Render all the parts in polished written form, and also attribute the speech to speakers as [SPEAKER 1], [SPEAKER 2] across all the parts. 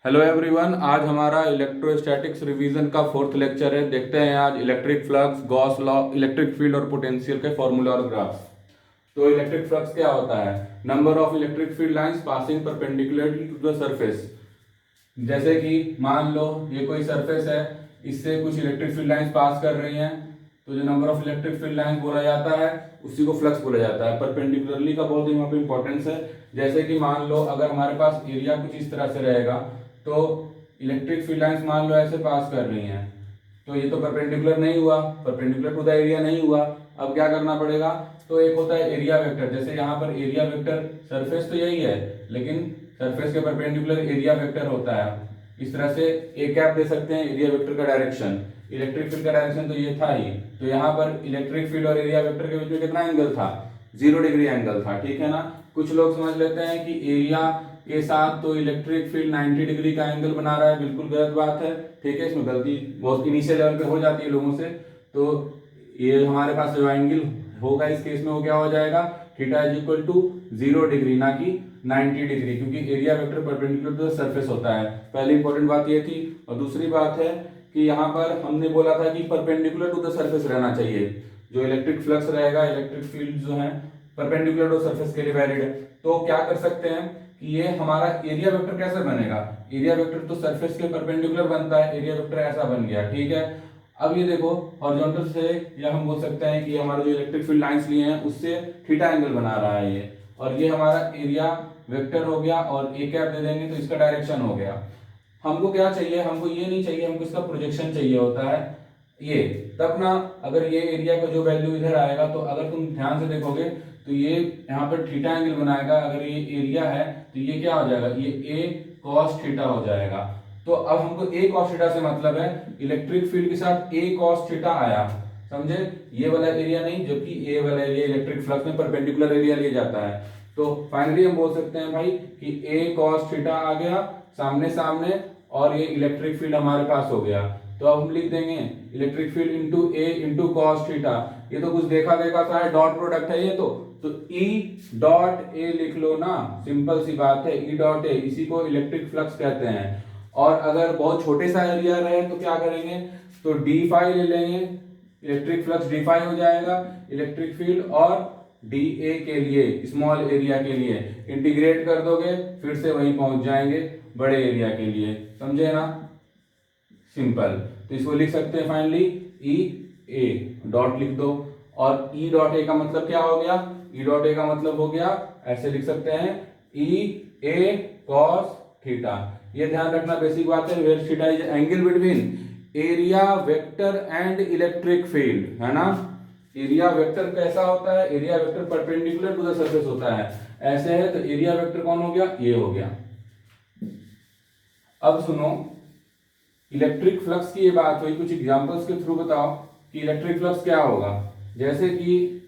[SPEAKER 1] Hello everyone, आज हमारा electrostatics revision का फोर्थ लेक्चर है। देखते हैं आज electric flux, Gauss law, electric field और पोटेंशियल के फॉर्मूला और ग्राफ्स। तो इलेक्ट्रिक फ्लक्स क्या होता है? Number of electric field lines passing perpendicularly to the surface. जैसे कि मान लो ये कोई सरफेस है, इससे कुछ इलेक्ट्रिक फील्ड लाइंस पास कर रही हैं, तो जो number of electric field lines बोला जाता है उसी को फ्लक्स बोला जाता है। परपेंडिकुलरली का बहुत यहाँ पे इंपॉर्टेंस है। जैसे कि मान लो अगर हमारे पास एरिया कुछ इस तरह से रहेगा, तो इलेक्ट्रिक फील्ड लाइंस मान लो ऐसे पास कर रही हैं, तो ये तो परपेंडिकुलर नहीं हुआ, परपेंडिकुलर टू द एरिया नहीं हुआ। अब क्या करना पड़ेगा? तो एक होता है एरिया वेक्टर। जैसे यहाँ पर एरिया वेक्टर, सरफेस तो यही है लेकिन सरफेस के परपेंडिकुलर एरिया वेक्टर होता है। इस तरह से ए कैप दे सकते हैं एरिया वेक्टर का डायरेक्शन। इलेक्ट्रिक फील्ड का डायरेक्शन तो ये था ही, तो यहाँ पर इलेक्ट्रिक फील्ड और एरिया वेक्टर के बीच में कितना एंगल था? 0 डिग्री एंगल था, ठीक है ना। कुछ लोग समझ लेते हैं कि एरिया के साथ तो इलेक्ट्रिक फील्ड 90 डिग्री का एंगल बना रहा है। बिल्कुल गलत बात है, ठीक है। इसमें गलती बहुत इनिशियल लेवल पे हो जाती है लोगों से। तो ये हमारे पास जो एंगल होगा इस केस में वो क्या हो जाएगा? Theta is equal to 0 degree, ना कि 90 डिग्री, क्योंकि area vector perpendicular to the surface होता है। पहली इंपॉर्टेंट बात ये थी। और दूसरी बात है कि यहाँ पर हमने बोला था कि परपेंडिकुलर टू द सरफेस रहना चाहिए। जो इलेक्ट्रिक फ्लक्स रहेगा, इलेक्ट्रिक फील्ड जो है परपेंडिकुलर टू सरफेस के लिए वैलिड है। तो क्या कर सकते हैं कि ये हमारा एरिया वेक्टर कैसे बनेगा? एरिया वेक्टर तो सरफेस के परपेंडिकुलर बनता है, एरिया वेक्टर ऐसा बन गया, ठीक है। अब ये देखो हॉरिजॉन्टल से, या हम बोल सकते हैं कि हमारे जो इलेक्ट्रिक फील्ड लाइंस लिए हैं उससे थीटा एंगल बना रहा है ये, और ये हमारा एरिया वेक्टर हो गया, और ए कैप दे देंगे तो इसका डायरेक्शन हो गया। हमको क्या चाहिए? हमको ये नहीं चाहिए, हमको इसका प्रोजेक्शन चाहिए होता है ये। तब ना अगर ये एरिया का जो वैल्यू इधर आएगा, तो अगर तुम ध्यान से देखोगे तो ये यहाँ पर थीटा एंगल बनाएगा। अगर ये एरिया है तो ये क्या हो जाएगा? ये ए कॉस थीटा हो जाएगा। तो अब हमको ए कॉस थीटा से मतलब है इलेक्ट्रिक फील्ड के साथ ए कॉस थीटा आया, समझे? ये वाला एरिया नहीं, जबकि ए वाला एरिया इलेक्ट्रिक फ्लक्स में परपेंडिकुलर एरिया लिया जाता है। तो फाइनली हम बोल सकते हैं भाई कि ए कॉस थीटा आ गया सामने सामने, और ये इलेक्ट्रिक फील्ड हमारे पास हो गया। तो अब हम लिख देंगे इलेक्ट्रिक फील्ड इंटू ए इंटू कॉस थीटा। ये तो कुछ देखा देखा सा है, डॉट प्रोडक्ट है ये तो ई डॉट ए लिख लो ना, सिंपल सी बात है। ई डॉट ए, इसी को इलेक्ट्रिक फ्लक्स कहते हैं। और अगर बहुत छोटे सा एरिया रहे तो क्या करेंगे? तो डी फाई ले लेंगे, इलेक्ट्रिक फ्लक्स डी फाई हो जाएगा इलेक्ट्रिक फील्ड, और डी ए के लिए, स्मॉल एरिया के लिए इंटीग्रेट कर दोगे, फिर से वहीं पहुंच जाएंगे बड़े एरिया के लिए, समझे ना? सिंपल। तो इसको लिख सकते हैं फाइनली ई ए, डॉट लिख दो। और ई डॉट ए का मतलब क्या हो गया? ई डॉट ए का मतलब हो गया, ऐसे लिख सकते हैं, ई ए कॉस थीटा। ये ध्यान रखना, बेसिक बात है। Where theta is angle between area vector and electric field, है ना। एरिया वेक्टर कैसा होता है? Area vector perpendicular to the surface होता है। ऐसे है तो एरिया वेक्टर कौन हो गया? ये हो गया। अब सुनो, इलेक्ट्रिक फ्लक्स की ये बात हुई, कुछ एग्जांपल्स के थ्रू बताओ कि इलेक्ट्रिक फ्लक्स क्या होगा। जैसे कि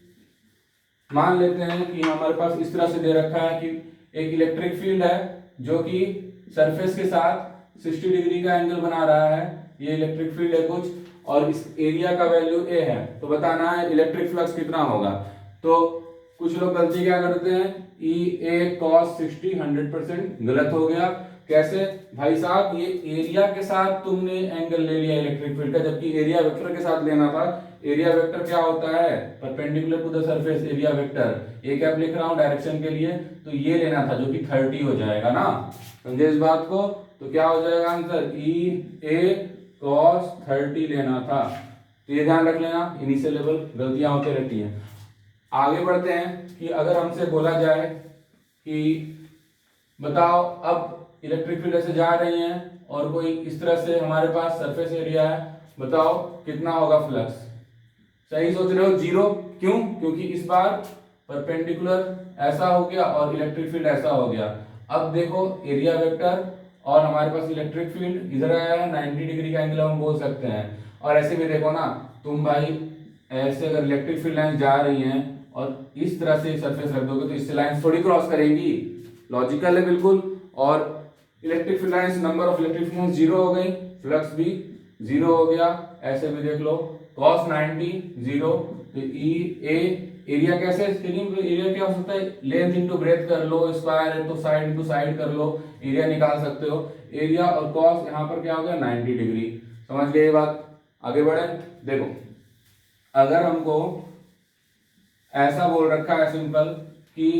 [SPEAKER 1] मान लेते हैं कि हमारे पास इस तरह से दे रखा है कि एक इलेक्ट्रिक फील्ड है जो कि सरफेस के साथ 60 डिग्री का एंगल बना रहा है। ये इलेक्ट्रिक फील्ड है कुछ, और इस एरिया का वैल्यू ए है। तो बताना है इलेक्ट्रिक फ्लक्स कितना होगा। तो कुछ लोग गलती क्या करते हैं, ई ए कॉस 60, 100% गलत हो गया। कैसे भाई साहब? ये एरिया के साथ तुमने एंगल ले लिया इलेक्ट्रिक फील्ड का, जबकि एरिया वेक्टर के साथ लेना था। एरिया वेक्टर क्या होता है? Perpendicular to the surface area vector. A cap लिख रहा हूं डायरेक्शन के लिए, तो ये लेना था जो कि 30 हो जाएगा ना, समझे इस बात को? तो क्या हो जाएगा आंसर? ई ए कॉस 30 लेना था। तो ये ध्यान रख लेना, इनिशियल लेवल गलतियां होती रहती हैं। आगे बढ़ते हैं कि अगर हमसे बोला जाए कि बताओ अब इलेक्ट्रिक फील्ड से जा रही हैं और कोई इस तरह से हमारे पास सरफेस एरिया है, बताओ कितना होगा फ्लक्स? सही सोच रहे हो, 0। क्यों? क्योंकि इस बार परपेंडिकुलर ऐसा हो गया और इलेक्ट्रिक फील्ड ऐसा हो गया। अब देखो एरिया वेक्टर और हमारे पास इलेक्ट्रिक फील्ड इधर आया है, 90 डिग्री का एंगल हम बोल सकते हैं। और ऐसे भी देखो ना तुम भाई, ऐसे अगर इलेक्ट्रिक फील्ड लाइन जा रही हैं और इस तरह से सरफेस रख दोगे तो इससे लाइन थोड़ी क्रॉस करेंगी, लॉजिकल है बिल्कुल। और electric field lines, number of electric field 0 हो गई, फ्लक्स भी 0 हो गया। ऐसे भी देख लो, cos 90 0, तो ई ए एरिया कैसे एरिया क्या हो सकता है, लेंथ इंटू ब्रेथ कर लो, स्क्वायर है तो साइड इंटू साइड कर लो, एरिया निकाल सकते हो। एरिया और कॉस यहाँ पर क्या हो गया 90 डिग्री। समझ गए ये बात? आगे बढ़े। देखो अगर हमको ऐसा बोल रखा है सिंपल कि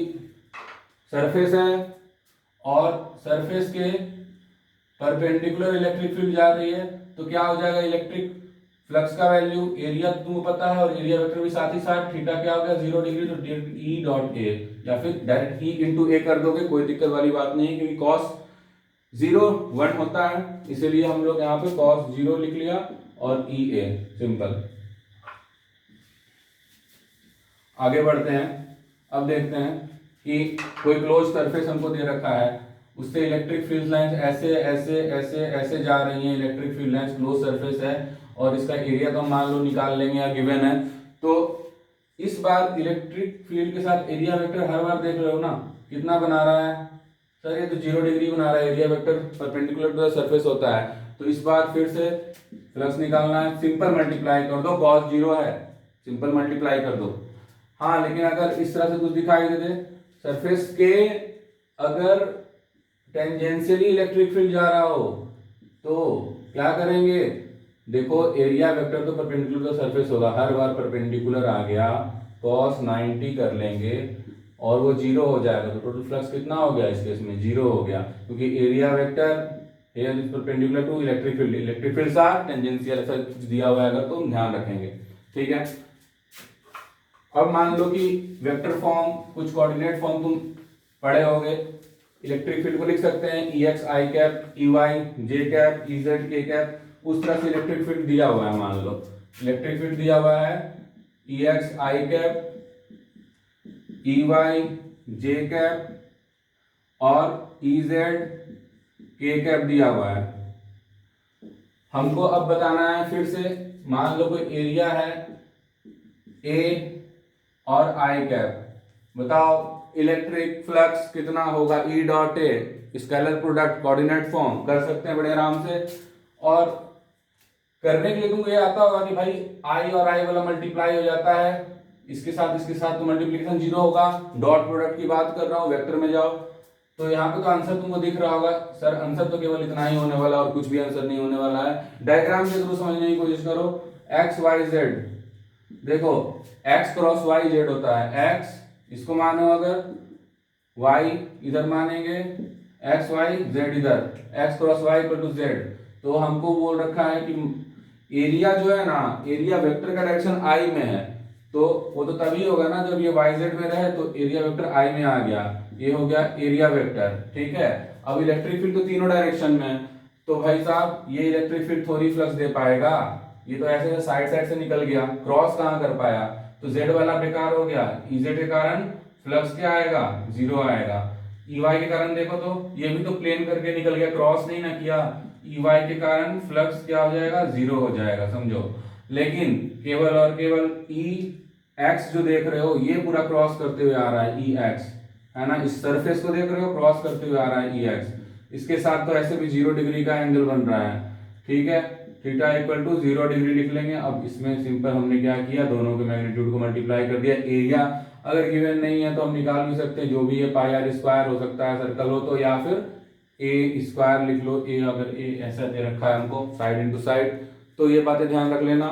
[SPEAKER 1] सरफेस है और सरफेस के परपेंडिकुलर इलेक्ट्रिक फील्ड जा रही है, तो क्या हो जाएगा, इलेक्ट्रिक फ्लक्स का वैल्यू, एरिया तुमको पता है और एरिया वेक्टर भी साथ ही साथ, थीटा क्या हो गया 0 डिग्री, तो ई डॉट ए, या फिर डायरेक्ट ई इंटू ए कर दोगे, कोई दिक्कत वाली बात नहीं है, क्योंकि कॉस 0 1 होता है, इसीलिए हम लोग यहाँ पे कॉस 0 लिख लिया और ई ए सिंपल। आगे बढ़ते हैं। अब देखते हैं कि कोई क्लोज सरफेस हमको दे रखा है, उससे इलेक्ट्रिक फील्ड लाइंस ऐसे ऐसे ऐसे ऐसे जा रही हैं, electric field lines close surface है और इसका एरिया तो मान लो निकाल लेंगे या गिवन है। तो इस बार इलेक्ट्रिक फील्ड के साथ एरिया वेक्टर हर बार देख रहे हो ना कितना बना रहा है सर, ये तो 0 डिग्री बना रहा है, area vector perpendicular to the surface होता है। तो इस बार फिर से फ्लक्स निकालना है, सिंपल मल्टीप्लाई कर दो, कॉस 0 है, सिंपल मल्टीप्लाई कर दो। हाँ लेकिन अगर इस तरह से कुछ दिखाई दे दे सरफेस के, अगर टेंजेंशियली इलेक्ट्रिक फील्ड जा रहा हो तो क्या करेंगे, देखो एरिया वेक्टर तो परपेंडिकुलर का सरफेस होगा, हर बार परपेंडिकुलर आ गया, cos 90 कर लेंगे और वो 0 हो जाएगा, तो टोटल फ्लक्स कितना हो गया इस केस में 0 हो गया, क्योंकि area vector here is perpendicular to electric field, electric field सा टेंजेंशियल ऐसा कुछ दिया हुआ है अगर तो ध्यान रखेंगे। ठीक है, अब मान लो कि वेक्टर फॉर्म कुछ कोऑर्डिनेट फॉर्म तुम पढ़े होगे, इलेक्ट्रिक फील्ड को लिख सकते हैं ई एक्स आई कैप, ई वाई जे कैप, ई जेड के कैप, उस तरह से इलेक्ट्रिक फील्ड दिया हुआ है। मान लो इलेक्ट्रिक फील्ड दिया हुआ है ई एक्स आई कैप, ई वाई जे कैप और ई जेड के कैप दिया हुआ है। हमको अब बताना है फिर से, मान लो कोई एरिया है ए और आई कैप, बताओ इलेक्ट्रिक फ्लक्स कितना होगा E dot A, scalar product coordinate form कर सकते हैं बड़े आराम से। और करने के लिए तुमको ये आता होगा कि भाई आई और आई वाला मल्टीप्लाई हो जाता है, इसके साथ तो मल्टीप्लिकेशन 0 होगा, डॉट प्रोडक्ट की बात कर रहा हूँ, वेक्टर में जाओ तो यहाँ पे तो आंसर तुमको दिख रहा होगा, सर आंसर तो केवल इतना ही होने वाला और कुछ भी आंसर नहीं होने वाला है। डायग्राम के थ्रू समझने की कोशिश करो, एक्स वाई जेड, देखो x क्रॉस वाई जेड होता है, x इसको मानो अगर, y इधर मानेंगे, x y z इधर, x cross y equal to z। तो हमको बोल रखा है कि एरिया जो है ना, एरिया वेक्टर का डायरेक्शन i में है, तो वो तो तभी होगा ना जब ये yz में रहे, तो एरिया वेक्टर i में आ गया, ये हो गया एरिया वेक्टर। ठीक है, अब इलेक्ट्रिक फील्ड तो तीनों डायरेक्शन में है, तो भाई साहब ये इलेक्ट्रिक फील्ड थोड़ी फ्लक्स दे पाएगा, ये तो ऐसे साइड साइड से निकल गया, क्रॉस कहाँ कर पाया, तो z वाला बेकार हो गया, Ez के कारण फ्लक्स क्या आएगा 0 आएगा। Ey के कारण देखो तो ये भी तो प्लेन करके निकल गया, क्रॉस नहीं ना किया, Ey के कारण फ्लक्स क्या हो जाएगा 0 हो जाएगा, समझो। लेकिन केवल और केवल Ex जो देख रहे हो ये पूरा क्रॉस करते हुए आ रहा है, Ex है ना, इस सरफेस को देख रहे हो क्रॉस करते हुए आ रहा है Ex, इसके साथ तो ऐसे भी 0 डिग्री का एंगल बन रहा है। ठीक है, थीटा इक्वल टू 0 डिग्री लिख लेंगे। अब इसमें सिंपल हमने क्या किया, दोनों के मैग्नीट्यूड को मल्टीप्लाई कर दिया। एरिया अगर गिवन नहीं है तो हम निकाल भी सकते हैं, जो भी है पाई आर स्क्वायर हो सकता है सर्कल हो तो, या फिर ए स्क्वायर लिख लो, ए अगर ए ऐसा दे रखा है हमको साइड इंटू साइड, तो ये बातें ध्यान रख लेना।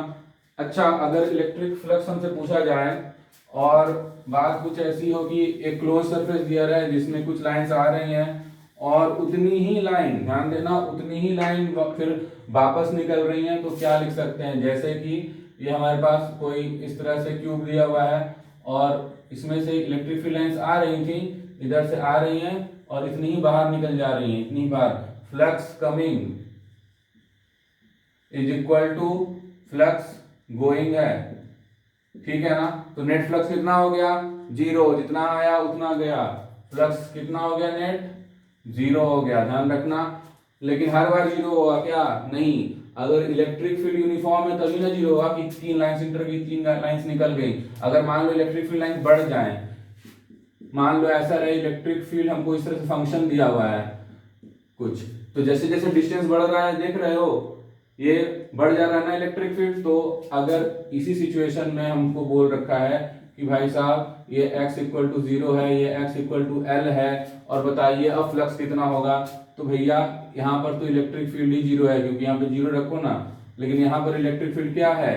[SPEAKER 1] अच्छा, अगर इलेक्ट्रिक फ्लक्स हमसे पूछा जाए और बात कुछ ऐसी हो कि एक क्लोज सरफेस दिया रहा है जिसमें कुछ लाइंस आ रही हैं और उतनी ही लाइन, ध्यान देना, उतनी ही लाइन फिर वापस निकल रही हैं, तो क्या लिख सकते हैं, जैसे कि ये हमारे पास कोई इस तरह से क्यूब दिया हुआ है और इसमें से इलेक्ट्रिक फील्ड लाइंस आ रही थी, इधर से आ रही हैं और इतनी ही बाहर निकल जा रही हैं, इतनी बार flux coming is equal to flux going है। ठीक है ना, तो नेट फ्लक्स कितना हो गया 0, जितना आया उतना गया, फ्लक्स कितना हो गया नेट 0 हो गया, ध्यान रखना। लेकिन हर बार 0 होगा क्या, नहीं, अगर इलेक्ट्रिक फील्ड यूनिफॉर्म है तभी ना 0 होगा कि 3 लाइंस इंटर की 3 लाइंस निकल गई। अगर मान लो इलेक्ट्रिक फील्ड लाइन बढ़ जाए, मान लो ऐसा रहे इलेक्ट्रिक फील्ड हमको इस तरह से फंक्शन दिया हुआ है कुछ, तो जैसे जैसे डिस्टेंस बढ़ रहा है देख रहे हो ये बढ़ जा रहा है ना इलेक्ट्रिक फील्ड, तो अगर इसी सिचुएशन में हमको बोल रखा है कि भाई साहब ये x इक्वल टू 0 है, ये x इक्वल टू L है, और बताइए अब फ्लक्स कितना होगा। तो भैया यहाँ पर तो इलेक्ट्रिक फील्ड ही 0 है, क्योंकि यहाँ पे 0 रखो ना, लेकिन यहाँ पर इलेक्ट्रिक फील्ड क्या है,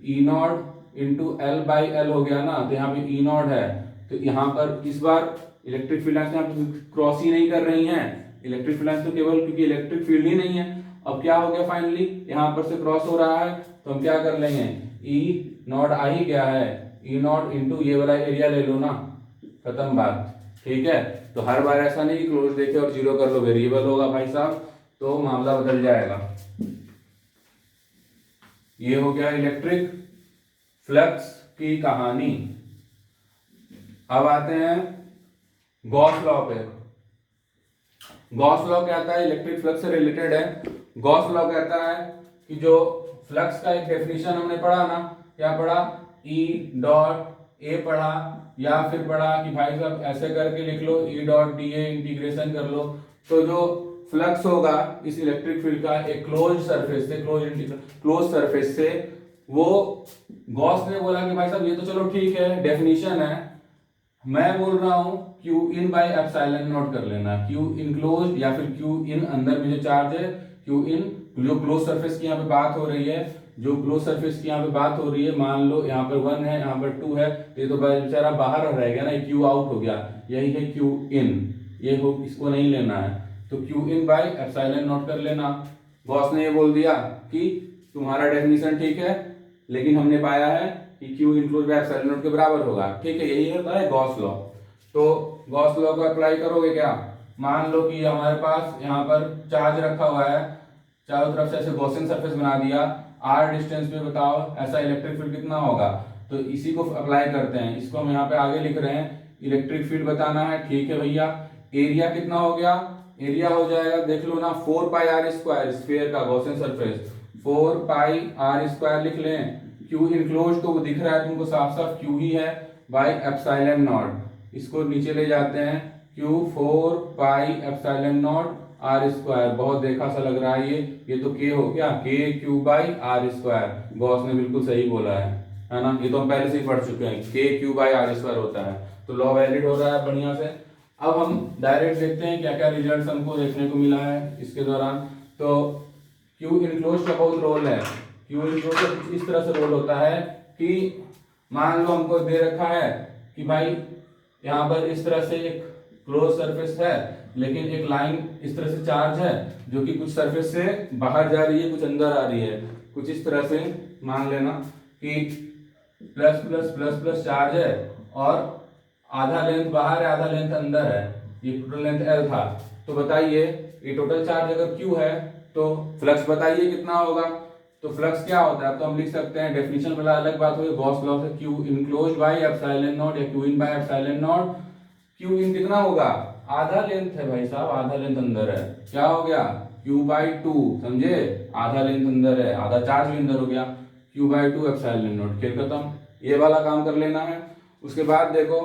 [SPEAKER 1] E nought into L by L हो गया ना, तो यहाँ पे ई नॉट है। तो यहाँ पर इस बार इलेक्ट्रिक फील्ड लाइन्स यहाँ पे क्रॉस ही नहीं कर रही हैं, इलेक्ट्रिक फील्ड लाइन्स तो केवल क्योंकि इलेक्ट्रिक फील्ड ही नहीं है। अब क्या हो गया फाइनली, यहाँ पर से क्रॉस हो रहा है, तो हम क्या कर लेंगे, ई नॉट आ ही गया है, ई नॉट इंटू ये वाला एरिया ले लो ना, खत्म बात। ठीक है, तो हर बार ऐसा नहीं क्लोज देखे और 0 कर लो, वेरिएबल होगा भाई साहब, तो मामला बदल जाएगा। ये हो गया इलेक्ट्रिक फ्लक्स की कहानी। अब आते हैं गॉस लॉ पे। गॉस लॉ कहता है, इलेक्ट्रिक फ्लक्स से रिलेटेड है। गॉस लॉ कहता है कि जो फ्लक्स का एक डेफिनेशन हमने पढ़ा ना, क्या पढ़ा, ई डॉट ए पढ़ा, या फिर पढ़ा कि भाई साहब ऐसे करके लिख लो, E dot D A integration कर लो। तो जो फ्लक्स होगा इस इलेक्ट्रिक फील्ड का एक क्लोज सरफेस से, क्लोज सरफेस से, वो गॉस ने बोला कि भाई साहब ये तो चलो ठीक है, डेफिनेशन है, मैं बोल रहा हूं Q in by epsilon not कर लेना। क्यू इनक्लोज या फिर क्यू इन अंदर में जो चार्ज है, क्यू इन जो क्लोज सरफेस की यहाँ पे बात हो रही है, जो क्लोज सरफेस की यहाँ पे बात हो रही है, मान लो यहाँ पर 1 है, यहाँ पर 2 है, तो ये तो बेचारा बाहर रह गया ना, क्यू आउट हो गया, यही है क्यू इन, ये हो, इसको नहीं लेना है, तो Q in by epsilon not कर लेना। बॉस ने ये बोल दिया कि तुम्हारा डेफिनेशन ठीक है, लेकिन हमने पाया है कि Q enclosed by epsilon not के बराबर होगा। ठीक है, यही होता है गॉस लॉ। तो गॉस लॉ को अप्लाई करोगे क्या, मान लो कि हमारे पास यहाँ पर चार्ज रखा हुआ है, चारों तरफ से ऐसे गॉसियन सरफेस बना दिया, आर डिस्टेंस पे बताओ ऐसा इलेक्ट्रिक फील्ड कितना होगा। तो इसी को अप्लाई करते हैं, इसको हम यहाँ पे आगे लिख रहे हैं, इलेक्ट्रिक फील्ड बताना है। ठीक है भैया, एरिया कितना हो गया, एरिया हो जाएगा, देख लो ना, 4 पाई आर स्क्वायर, स्फीयर का Gaussian surface 4 pi r square लिख लें। क्यू इनक्लोज तो वो दिख रहा है तुमको साफ साफ, क्यू ही है, बाई एप्सिलॉन नॉट, इसको नीचे ले जाते हैं, q 4 pi epsilon naught r square, बहुत देखा सा लग रहा है ये तो के हो गया, k q by r square. Gauss ने बिल्कुल सही बोला है ना, ये तो हम पहले से ही पढ़ चुके हैं, के क्यू बाई आर स्क्वायर होता है, तो लॉ वैलिड हो रहा है बढ़िया से। अब हम डायरेक्ट देखते हैं क्या क्या रिजल्ट हमको देखने को मिला है इसके दौरान। तो क्यू इनक्लोज का बहुत रोल है, क्यू इनक्लोज का कुछ इस तरह से रोल होता है कि मान लो हमको दे रखा है कि भाई यहाँ पर इस तरह से एक क्लोज सरफेस है, लेकिन एक लाइन इस तरह से चार्ज है जो कि कुछ सरफेस से बाहर जा रही है, कुछ अंदर आ रही है, कुछ इस तरह से मान लेना कि plus plus plus plus charge है और आधा लेंथ बाहर है, आधा लेंथ अंदर है, ये टोटल लेंथ L था। तो बताइए ये टोटल चार्ज अगर Q है तो फ्लक्स बताइए कितना होगा। तो फ्लक्स क्या होता है, तो हम लिख सकते हैं, डेफिनेशन वाला अलग बात होगी, गॉस लॉ से Q enclosed by epsilon nought या Q in by epsilon nought. Q in कितना होगा, आधा लेंथ है भाई साहब, आधा लेंथ अंदर है, क्या हो गया, क्यू बाई 2, समझे, आधा लेंथ अंदर है, आधा चार्ज भी अंदर हो गया, क्यू बाई 2 एप्सिलॉन नॉट, खेल खत्म। ये वाला काम कर लेना है। उसके बाद देखो,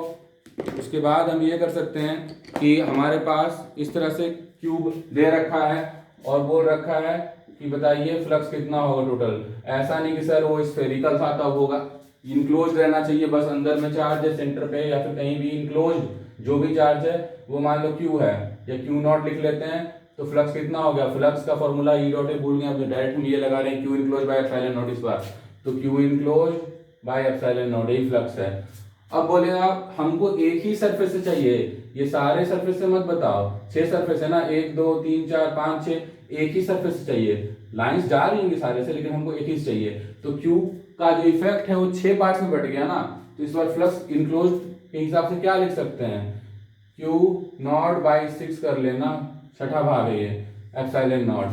[SPEAKER 1] उसके बाद हम ये कर सकते हैं कि हमारे पास इस तरह से क्यूब दे रखा है और बोल रखा है कि बताइए फ्लक्स कितना होगा टोटल। ऐसा नहीं कि सर वो स्फेरिकल था तब होगा, इनक्लोज रहना चाहिए, बस अंदर में चार्ज है सेंटर पे या फिर कहीं भी इनक्लोज जो भी चार्ज है वो मान लो क्यू है या क्यू नॉट लिख लेते हैं। तो फ्लक्स कितना हो गया, फ्लक्स का फॉर्मूला ई डॉट है, भूल गए, अब डायरेक्ट हम ये लगा रहे हैं Q enclose by epsilon not इस बार। तो Q enclose by epsilon not यही फ्लक्स है। अब बोले आप हमको एक ही सरफेस से चाहिए, ये सारे सरफेस से मत बताओ, 6 सरफेस है ना, 1 2 3 4 5 6, एक ही सरफेस से चाहिए, लाइंस जा रही होंगी सारे से लेकिन हमको एक ही चाहिए। तो क्यू का जो इफेक्ट है वो 6 पार्ट्स में बट गया ना, तो इस बार फ्लक्स इनक्लोज के हिसाब से क्या लिख सकते हैं, क्यू नॉट बाई 6 कर लेना, छठा भाग है ये एप्सिलॉन नॉट।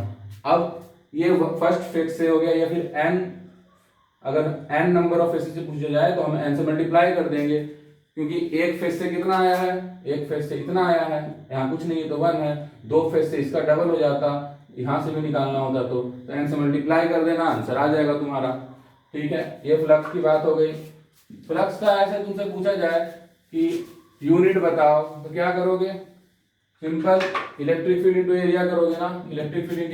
[SPEAKER 1] अब ये फर्स्ट फेज से हो गया, या फिर एन, अगर n नंबर ऑफ फेसेस से पूछा जाए तो हम n से मल्टीप्लाई कर देंगे, क्योंकि एक फेस से कितना आया है, एक फेस से इतना आया है, यहाँ कुछ नहीं है तो 1 है, 2 फेस से इसका डबल हो जाता, यहाँ से भी निकालना होता तो n से मल्टीप्लाई कर देना, आंसर आ जाएगा तुम्हारा। ठीक है, ये फ्लक्स की बात हो गई। फ्लक्स का ऐसे तुमसे पूछा जाए कि यूनिट बताओ तो क्या करोगे, simple electric field into area करोगे ना, इलेक्ट्रिक फील्ड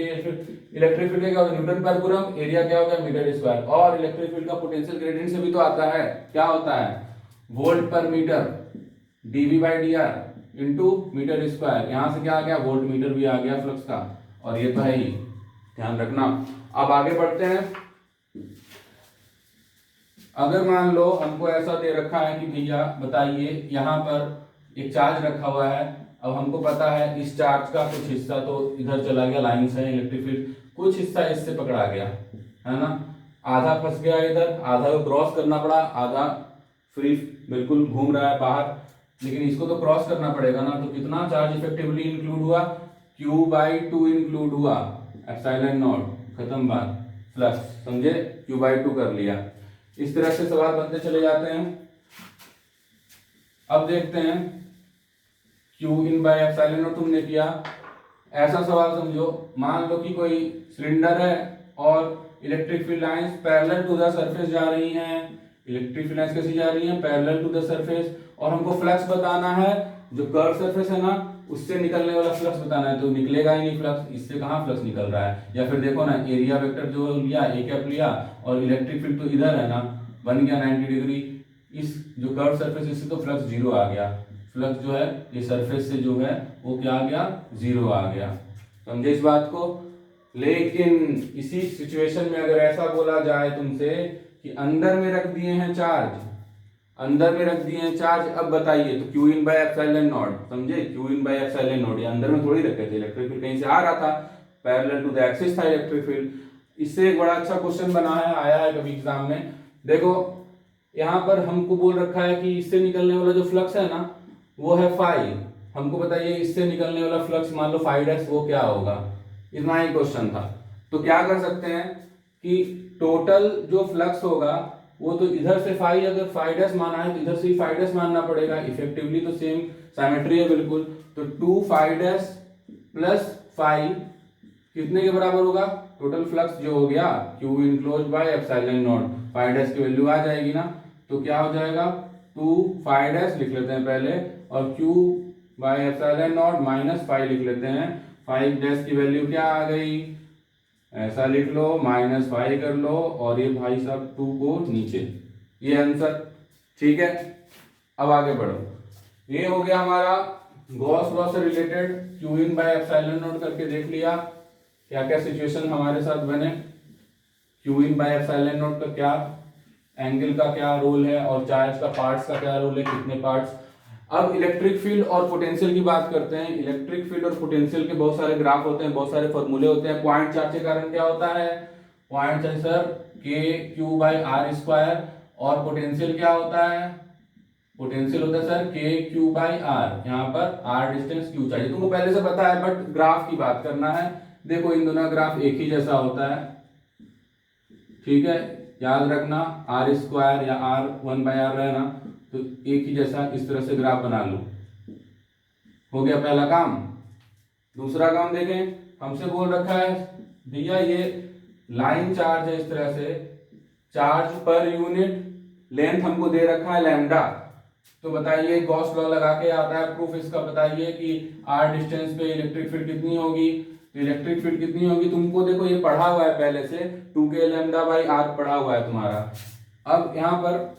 [SPEAKER 1] क्या होगा, न्यूटन पर कूलम, एरिया क्या होगा मीटर स्क्वायर, और इलेक्ट्रिक फील्ड का पोटेंशियल ग्रेडियंट से भी तो आता है, क्या होता है वोल्ट पर metre dV by d r into metre square. यहाँ से क्या आ गया, वोल्ट मीटर भी आ गया फ्लक्स का, और ये तो है ही, ध्यान रखना। अब आगे बढ़ते हैं। अगर मान लो हमको ऐसा दे रखा है कि भैया बताइए यहाँ पर एक चार्ज रखा हुआ है। अब हमको पता है इस चार्ज का कुछ हिस्सा तो इधर चला गया, लाइन से इलेक्ट्रिक फील्ड, कुछ हिस्सा इससे पकड़ा गया है ना, आधा फंस गया इधर, आधा को क्रॉस करना पड़ा, आधा फ्री बिल्कुल घूम रहा है बाहर, लेकिन इसको तो क्रॉस करना पड़ेगा ना। तो कितना चार्ज इफेक्टिवली इंक्लूड हुआ, Q/2 इंक्लूड हुआ, एप्सिलॉन नॉट, खत्म बात, फ्लक्स, समझे, Q/2 कर लिया। इस तरह से सवाल बनते चले जाते हैं। अब देखते हैं Q/ε0 तुमने किया। ऐसा सवाल समझो, मान लो कि कोई सिलेंडर है और electric field lines parallel to the surface जा रही हैं। इलेक्ट्रिक फील्ड लाइंस कैसी जा रही हैं, पैरेलल टू द सरफेस, और हमको फ्लक्स बताना है, जो कर्व सरफेस है ना उससे निकलने वाला फ्लक्स बताना है। तो निकलेगा ही नहीं फ्लक्स, इससे कहाँ फ्लक्स निकल रहा है। या फिर देखो ना, एरिया वेक्टर जो लिया, ए कैप लिया, और इलेक्ट्रिक फील्ड तो इधर है ना, बन गया 90 डिग्री, इस जो कर्व सरफेस इससे तो फ्लक्स जीरो आ गया। फ्लक्स जो है ये सरफेस से जो है वो क्या आ गया, जीरो आ गया। समझे इस बात को। लेकिन इसी सिचुएशन में अगर ऐसा बोला जाए तुमसे कि अंदर में रख दिए हैं चार्ज, अंदर में रख दिए हैं चार्ज, अब बताइए तो Q/ε0, समझे, Q/ε0, ये अंदर में थोड़ी रखे थे, इलेक्ट्रिक फील्ड कहीं से आ रहा था, पैरेलल टू द एक्सिस था इलेक्ट्रिक फील्ड। इससे एक बड़ा अच्छा क्वेश्चन बना है, आया है कभी एग्जाम में। देखो यहाँ पर हमको बोल रखा है कि इससे निकलने वाला जो फ्लक्स है ना वो है फाई। हमको बताइए इससे निकलने वाला फ्लक्स मान लो फाई डैश, वो क्या होगा, इतना ही क्वेश्चन था। तो क्या कर सकते हैं कि टोटल जो फ्लक्स होगा वो तो इधर से फाई, अगर फाई डैश माना है तो इधर से ही फाई डैश मानना पड़ेगा, इफेक्टिवली तो सेम साइमेट्री है बिल्कुल। तो 2 फाई डैश प्लस फाई कितने के बराबर होगा, टोटल फ्लक्स जो हो गया Q enclose by epsilon naught, phi dash की वैल्यू आ जाएगी ना, तो क्या हो जाएगा 2 फाई डैश लिख लेते हैं पहले, और Q by epsilon naught minus phi लिख लेते हैं। फाई डैश की वैल्यू क्या आ गई, ऐसा लिख लो, माइनस फाई कर लो, और ये भाई साहब 2 को नीचे, ये आंसर, ठीक है। अब आगे बढ़ो, ये हो गया हमारा गॉस लॉ से related, Q in by epsilon not करके देख लिया क्या क्या सिचुएशन हमारे साथ बने। Q in by epsilon not का क्या, एंगल का क्या रोल है, और चार्ज का पार्ट्स का क्या रोल है, कितने पार्ट्स। अब इलेक्ट्रिक फील्ड और पोटेंशियल की बात करते हैं। इलेक्ट्रिक फील्ड और पोटेंशियल के बहुत सारे ग्राफ होते हैं, बहुत सारे फॉर्मूले होते हैं। पॉइंट चार्ज के कारण क्या होता है, पॉइंट चार्ज सर KQ/R², और पोटेंशियल क्या होता है, पोटेंशियल होता है सर KQ/R। यहाँ पर R डिस्टेंस Q चाहिए, तुमको पहले से पता है, बट ग्राफ की बात करना है। देखो इन दोनों ग्राफ एक ही जैसा होता है, ठीक है, याद रखना, R² या R1/R रहना, तो एक ही जैसा इस तरह से ग्राफ बना लो। हो गया पहला काम। दूसरा काम देखें, हमसे बोल रखा है भैया ये लाइन चार्ज है, इस तरह से चार्ज पर यूनिट लेंथ हमको दे रखा है लैम्डा। तो बताइए गॉस लॉ लगा के आता है प्रूफ इसका, बताइए कि R डिस्टेंस पे इलेक्ट्रिक फील्ड कितनी होगी। तो इलेक्ट्रिक फील्ड कितनी होगी, तुमको देखो ये पढ़ा हुआ है पहले से, 2K λ/R पढ़ा हुआ है तुम्हारा। अब यहाँ पर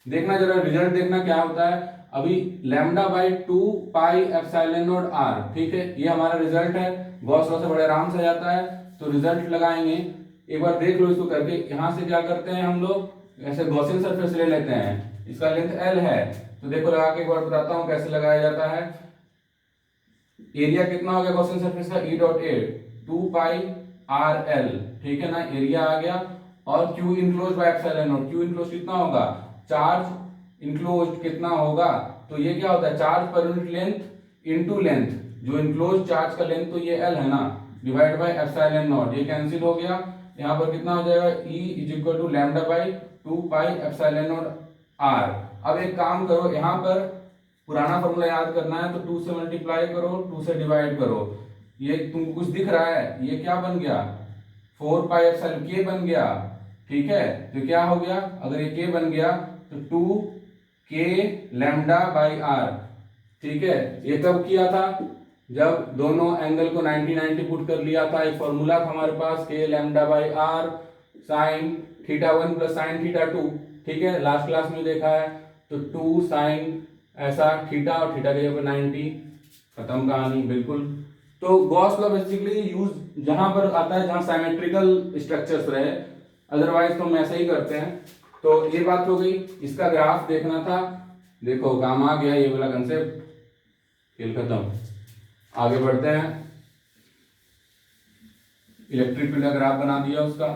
[SPEAKER 1] देखना, जरा रिजल्ट देखना क्या होता है। अभी λ/2 पाई एप्सिलॉन नॉट R, ठीक है, ये हमारा रिजल्ट है। गॉस लॉ से बड़े आराम से जाता है, तो रिजल्ट लगाएंगे, एक बार देख लो इसको करके। यहाँ से क्या करते हैं हम लोग, ऐसे गॉसियन सरफेस ले लेते हैं, इसका लेंथ L है, तो देखो लगा के एक बार बताता हूँ कैसे लगाया जाता है। एरिया कितना हो गया गॉसियन सरफेस का, E.A 2 पाई RL, ठीक है ना, एरिया आ गया। और Q enclose by epsilon not, Q enclose कितना होगा, चार्ज इनक्लोज कितना होगा, तो ये क्या होता है charge per unit length into length, जो इनक्लोज चार्ज का लेंथ तो ये L है ना, डिवाइड बाय एप्सिलॉन नॉट, ये कैंसिल हो गया। यहाँ पर कितना हो जाएगा, E = λ/2 pi epsilon nought R। अब एक काम करो, यहाँ पर पुराना फॉर्मूला याद करना है, तो 2 से मल्टीप्लाई करो, 2 से डिवाइड करो, ये तुमको कुछ दिख रहा है, ये क्या बन गया 4 पाई एप्सिलॉन K बन गया, ठीक है। तो क्या हो गया, अगर ये K बन गया तो 2K λ/R, ठीक है। ये कब किया था, जब दोनों एंगल को 90-90 पुट कर लिया था। एक फॉर्मूला था हमारे पास K λ/R sin θ1 + sin θ2, ठीक है, लास्ट क्लास में देखा है। तो 2 साइन ऐसा थीटा और थीटा के ऊपर 90, खत्म कहानी बिल्कुल। तो गॉस लॉ बेसिकली यूज जहां पर आता है जहां साइमेट्रिकल स्ट्रक्चर्स रहे, अदरवाइज तो हम ऐसे ही करते हैं। तो ये बात हो गई, इसका ग्राफ देखना था, देखो काम आ गया ये वाला कंसेप्ट, खेल खत्म। आगे बढ़ते हैं, इलेक्ट्रिक फील्ड का ग्राफ बना दिया उसका।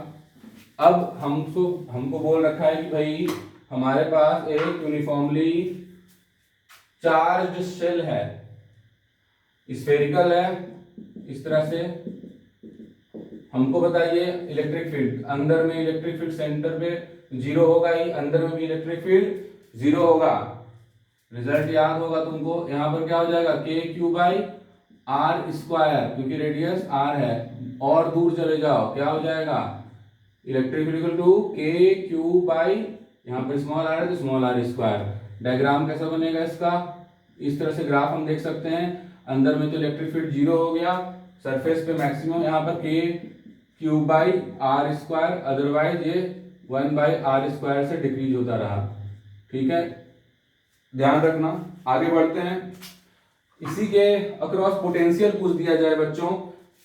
[SPEAKER 1] अब हमको बोल रखा है कि भाई हमारे पास एक यूनिफॉर्मली चार्ज शेल है, स्फेरिकल है इस तरह से। हमको बताइए इलेक्ट्रिक फील्ड, अंदर में इलेक्ट्रिक फील्ड सेंटर पे 0 होगा ही, अंदर में भी इलेक्ट्रिक फील्ड 0 होगा। रिजल्ट याद होगा तुमको, यहां पर क्या हो जाएगा के क्यू बाई आर स्क्वायर, क्योंकि रेडियस आर है, और दूर चले जाओ क्या हो जाएगा, इलेक्ट्रिक फील्ड इक्वल टू के क्यू बाई, यहाँ पर स्मॉल आर है तो स्मॉल आर स्क्वायर। डायग्राम कैसा बनेगा इसका, इस तरह से ग्राफ हम देख सकते हैं। अंदर में तो इलेक्ट्रिक फील्ड 0 हो गया, सरफेस पे मैक्सिमम यहाँ पर k q by r square, otherwise ये 1 बाई आर स्क्वायर से डिक्रीज होता रहा। ठीक है, ध्यान रखना। आगे बढ़ते हैं, इसी के अक्रॉस पोटेंशियल पूछ दिया जाए बच्चों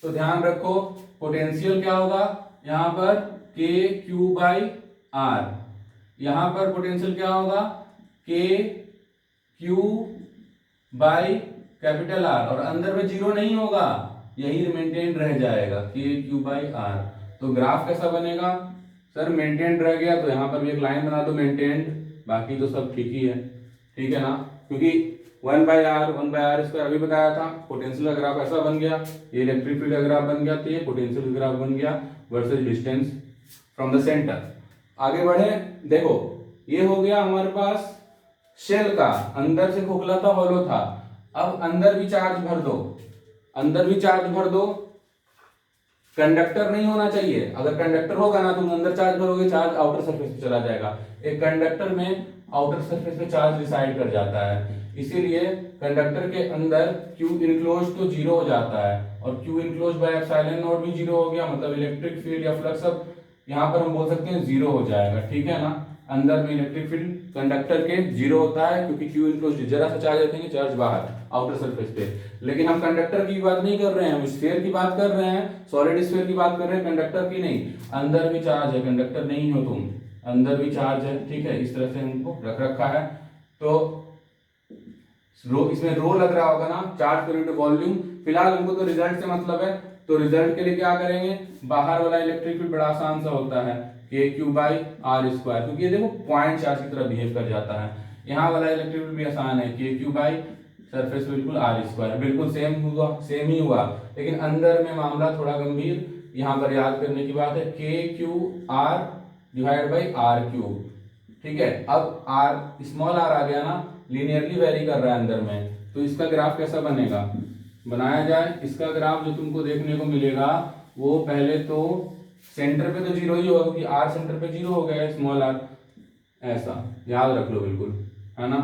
[SPEAKER 1] तो ध्यान रखो, पोटेंशियल क्या होगा, यहाँ पर के क्यू बाई आर, यहाँ पर पोटेंशियल क्या होगा के क्यू बाई कैपिटल आर, और अंदर में 0 नहीं होगा, यही मेंटेन रह जाएगा के क्यू बाई आर। तो ग्राफ कैसा बनेगा, सर मेंटेन रह गया तो यहाँ पर भी एक लाइन बना दो मेंटेन्ड, बाकी तो सब ठीक ही है, ठीक है ना, क्योंकि 1 बाई आर स्क्वायर अभी बताया था। पोटेंशियल का ग्राफ ऐसा बन गया, ये इलेक्ट्रिक फील्ड का ग्राफ बन गया, तो ये पोटेंशियल का ग्राफ बन गया versus distance from the centre. आगे बढ़े, देखो ये हो गया हमारे पास शेल का, अंदर से खोखला था, हॉलो था। अब अंदर भी चार्ज भर दो, अंदर भी चार्ज भर दो, कंडक्टर नहीं होना चाहिए, अगर कंडक्टर होगा ना तुम अंदर चार्ज भरोगे, चार्ज आउटर सरफेस पे चला जाएगा। एक कंडक्टर में आउटर सरफेस पे चार्ज रिसाइड कर जाता है, इसीलिए कंडक्टर के अंदर Q इनक्लोज तो 0 हो जाता है, और Q enclose by epsilon not भी 0 हो गया, मतलब इलेक्ट्रिक फील्ड या फ्लक्स अब यहाँ पर हम बोल सकते हैं 0 हो जाएगा। ठीक है ना, अंदर में इलेक्ट्रिक फील्ड कंडक्टर के 0 होता है, क्योंकि Q इनक्लोज, जरा सा चार्ज रखेंगे चार्ज बाहर आउटर सरफेस पे। लेकिन हम कंडक्टर की बात नहीं कर रहे हैं, हम स्फीयर की बात कर रहे हैं, सॉलिड स्फीयर की बात कर रहे हैं, कंडक्टर की नहीं। अंदर भी चार्ज है, कंडक्टर नहीं हो तुम, अंदर भी चार्ज है। ठीक है, इस तरह से हमको रख रखा है। तो इसमें रो लग रहा होगा ना, चार्ज पर यूनिट वॉल्यूम। फिलहाल हमको तो रिजल्ट से मतलब है, तो रिजल्ट के लिए क्या करेंगे, बाहर वाला इलेक्ट्रिक फील्ड बड़ा आसान सा होता है k q by r square, क्योंकि ये देखो पॉइंट चार्ज की तरह बिहेव कर जाता है। यहाँ वाला इलेक्ट्रिक फील्ड भी आसान है, के क्यू बाई सरफेस बिल्कुल आर स्क्वायर, बिल्कुल सेम हुआ, सेम ही हुआ। लेकिन अंदर में मामला थोड़ा गंभीर, यहाँ पर याद करने की बात है, k q r divide by r cube. ठीक है, अब आर स्मॉल आर आ गया ना, लीनियरली वेरी कर रहा है अंदर में, तो इसका ग्राफ कैसा बनेगा, बनाया जाए। इसका ग्राफ जो तुमको देखने को मिलेगा वो पहले तो सेंटर पे तो 0 ही होगा, क्योंकि आर सेंटर पे 0 हो गया है, स्मॉल आर, ऐसा याद रख लो बिल्कुल, है ना।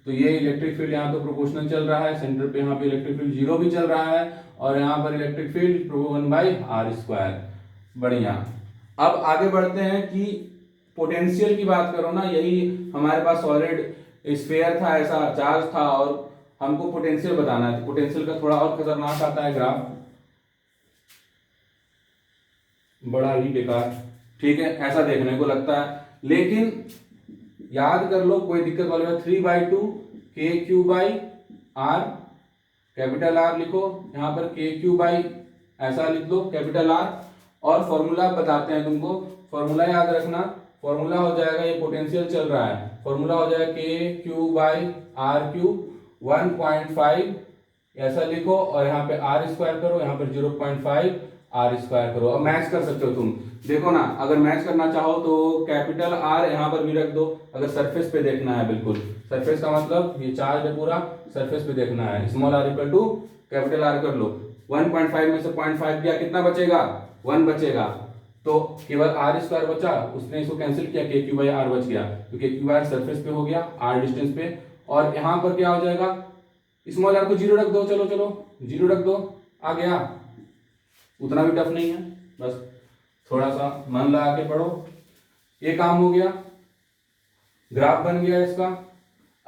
[SPEAKER 1] तो ये इलेक्ट्रिक फील्ड यहाँ तो प्रोपोर्शनल चल रहा है, सेंटर पे यहाँ पे इलेक्ट्रिक फील्ड 0 भी चल रहा है, और यहाँ पर electric field 1 by r square. बढ़िया, अब आगे बढ़ते हैं कि पोटेंशियल की बात करो ना, यही हमारे पास सॉलिड स्फीयर था, ऐसा चार्ज था, और हमको पोटेंशियल बताना है। तो पोटेंशियल का थोड़ा और खतरनाक आता है ग्राफ, बड़ा ही बेकार। ठीक है, ऐसा देखने को लगता है, लेकिन याद कर लो, कोई दिक्कत वाली बात, 3/2 k q by r, capital r लिखो, यहाँ पर के क्यू बाई ऐसा लिख दो कैपिटल आर, और फॉर्मूला बताते हैं तुमको, फॉर्मूला याद रखना। फॉर्मूला हो जाएगा, ये पोटेंशियल चल रहा है, फॉर्मूला हो जाएगा के क्यू बाई आर क्यूब 1.5 ऐसा लिखो, और यहाँ पे आर स्क्वायर करो, यहाँ पर 0.5 आर स्क्वायर करो। अब मैच कर सकते हो तुम, देखो ना, अगर मैच करना चाहो तो कैपिटल आर यहाँ पर भी रख दो, अगर सरफेस पे देखना है, बिल्कुल सरफेस का मतलब ये चार्ज है पूरा, सरफेस पे देखना है, small r equal to capital r कर लो। 1.5 में से 0.5 दिया, कितना बचेगा, 1 बचेगा, तो केवल आर स्क्वायर बचा, उसने इसको कैंसिल किया, के क्यू बाई आर बच गया, क्योंकि क्यू आर सरफेस पे हो गया, आर डिस्टेंस पे, और यहाँ पर क्या हो जाएगा, स्मॉल आर को 0 रख दो, चलो चलो 0 रख दो, आ गया, उतना भी टफ नहीं है, बस थोड़ा सा मन लगा के पढ़ो। ये काम हो गया, ग्राफ बन गया इसका।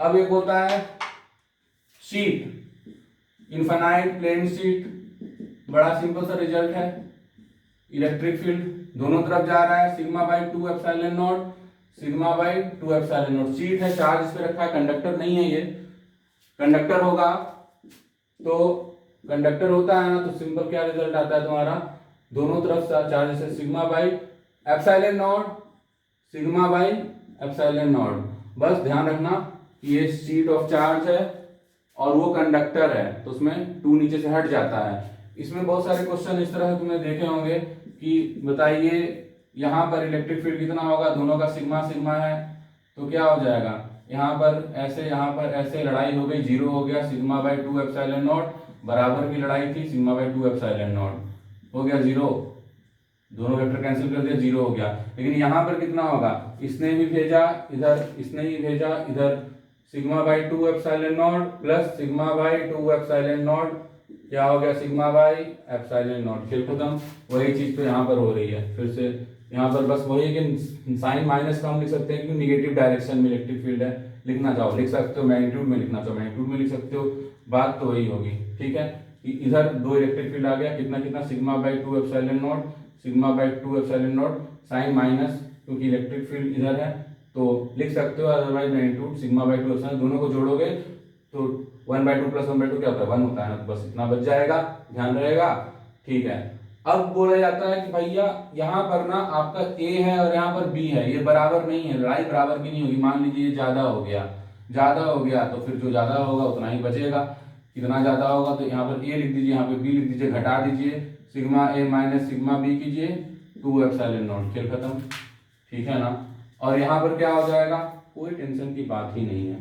[SPEAKER 1] अब एक होता है शीट, इनफाइनाइट प्लेन शीट, बड़ा सिंपल सा रिजल्ट है। इलेक्ट्रिक फील्ड दोनों तरफ जा रहा है, sigma by 2 epsilon naught, sigma by 2 epsilon not. Sheet है, चार्ज इस पे रखा है, कंडक्टर नहीं है ये। कंडक्टर होगा तो कंडक्टर होता है ना, तो सिंपल क्या रिजल्ट आता है तुम्हारा, दोनों तरफ चार्ज है sigma by epsilon naught, sigma by epsilon not. बस ध्यान रखना कि ये शीट ऑफ चार्ज है और वो कंडक्टर है, तो उसमें 2 नीचे से हट जाता है। इसमें बहुत सारे क्वेश्चन इस तरह तुमने देखे होंगे कि बताइए यहाँ पर इलेक्ट्रिक फील्ड कितना होगा, दोनों का सिग्मा सिग्मा है, तो क्या हो जाएगा, यहाँ पर ऐसे, यहाँ पर ऐसे, लड़ाई हो गई, 0 हो गया, सिग्मा बाई 2 एप्सिलॉन नॉट, बराबर की लड़ाई थी, सिग्मा बाई 2 एप्सिलॉन नॉट हो गया 0, दोनों वेक्टर कैंसिल कर दिया, 0 हो गया। लेकिन यहाँ पर कितना होगा, इसने भी भेजा इधर, इसने भी भेजा इधर, sigma by 2 epsilon not plus sigma by 2 epsilon not, क्या हो गया, सिग्मा बाई एप्सिलॉन नॉट। खेल खत्म। वही चीज तो यहाँ पर हो रही है फिर से, यहाँ पर बस वही है कि साइन माइनस का हम लिख सकते हैं, क्योंकि निगेटिव डायरेक्शन में इलेक्ट्रिक फील्ड है। लिखना चाहो लिख सकते हो, मैग्नीट्यूड में लिखना चाहो मैग्नीट्यूड में लिख सकते हो, बात तो वही होगी। ठीक है, कि इधर 2 इलेक्ट्रिक फील्ड आ गया, कितना कितना, sigma by 2 epsilon naught, sigma by 2 epsilon naught, sign minus, क्योंकि इलेक्ट्रिक फील्ड इधर है तो लिख सकते हो, otherwise magnitude sigma by 2 epsilon, दोनों को जोड़ोगे तो 1/2 प्लस 1/2 क्या होता है, 1 होता है ना, तो बस इतना बच जाएगा, ध्यान रहेगा। ठीक है, अब बोला जाता है कि भैया यहाँ पर ना आपका A है और यहाँ पर B है, ये बराबर नहीं है, लड़ाई बराबर की नहीं होगी। मान लीजिए ये ज्यादा हो गया, ज्यादा हो गया तो फिर जो ज्यादा होगा उतना ही बचेगा। कितना ज्यादा होगा तो यहाँ पर A लिख दीजिए, यहाँ पर B लिख दीजिए, घटा दीजिए, sigma A minus sigma B कीजिए, 2 एप्सिलॉन नॉट, खेल खत्म। ठीक है ना, और यहाँ पर क्या हो जाएगा, कोई टेंशन की बात ही नहीं है,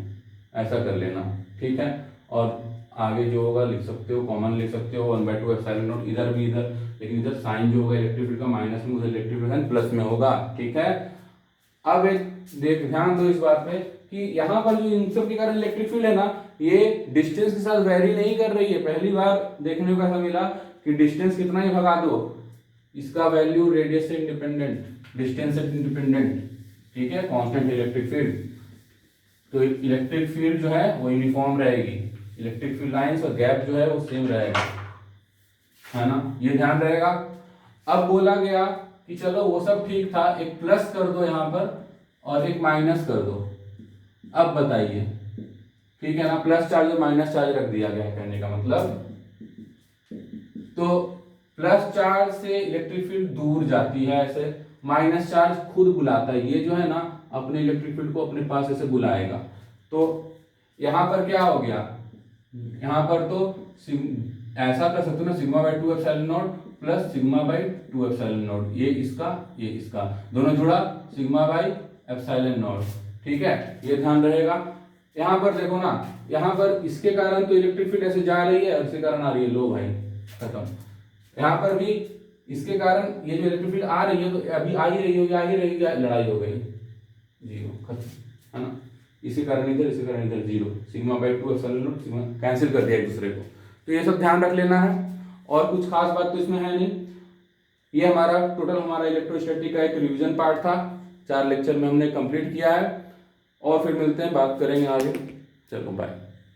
[SPEAKER 1] ऐसा कर लेना। ठीक है, और आगे जो होगा लिख सकते हो, कॉमन लिख सकते हो 1/2 एप्सिलॉन नॉट, इधर भी इधर, लेकिन इधर साइन जो होगा इलेक्ट्रिक फील्ड का माइनस में, उधर इलेक्ट्रिक फील्ड प्लस में होगा। ठीक है, अब एक ध्यान दो इस बात पे कि यहाँ पर जो इन सब के कारण इलेक्ट्रिक फील्ड है ना, ये डिस्टेंस के साथ वेरी नहीं कर रही है। पहली बार देखने को ऐसा मिला कि डिस्टेंस कितना ही भगा दो, इसका वैल्यू रेडियस से इंडिपेंडेंट, डिस्टेंस से इंडिपेंडेंट। ठीक है, कांस्टेंट इलेक्ट्रिक फील्ड, तो इलेक्ट्रिक फील्ड जो है वो यूनिफॉर्म रहेगी, इलेक्ट्रिक फील्ड लाइंस और गैप जो है वो सेम रहेगा, है ना, ये ध्यान रहेगा। अब बोला गया कि चलो वो सब ठीक था, एक प्लस कर दो यहाँ पर और एक माइनस कर दो। अब बताइए, ठीक है ना, प्लस चार्ज और माइनस चार्ज रख दिया गया, कहने का मतलब, तो प्लस चार्ज से इलेक्ट्रिक फील्ड दूर जाती है ऐसे, माइनस चार्ज खुद बुलाता है, ये जो है ना अपने इलेक्ट्रिक फील्ड को अपने पास ऐसे बुलाएगा। तो यहाँ पर क्या हो गया, यहाँ पर तो ऐसा कर सकते हो ना, sigma by 2 epsilon not plus sigma by 2 epsilon not, ये इसका दोनों जुड़ा, सिग्मा बाई एप्सिलॉन नॉट। ठीक है, ये ध्यान रहेगा। यहाँ पर देखो ना, यहाँ पर इसके कारण तो इलेक्ट्रिक फील्ड ऐसे जा रही है और इसके कारण आ रही है, लो भाई खत्म। यहाँ पर भी इसके कारण ये जो इलेक्ट्रिक फील्ड आ रही है, तो अभी आ ही रही होगी, लड़ाई हो गई, 0 खत्म, है ना। इसी कारण इधर, इसी कारण इधर 0, sigma by 2 epsilon naught, sigma cancel कर दिया एक दूसरे को। तो ये सब ध्यान रख लेना है, और कुछ खास बात तो इसमें है नहीं। ये हमारा टोटल हमारा इलेक्ट्रोस्टैटिक का एक रिवीजन पार्ट था, 4 लेक्चर में हमने कंप्लीट किया है, और फिर मिलते हैं, बात करेंगे आगे। चलो बाय।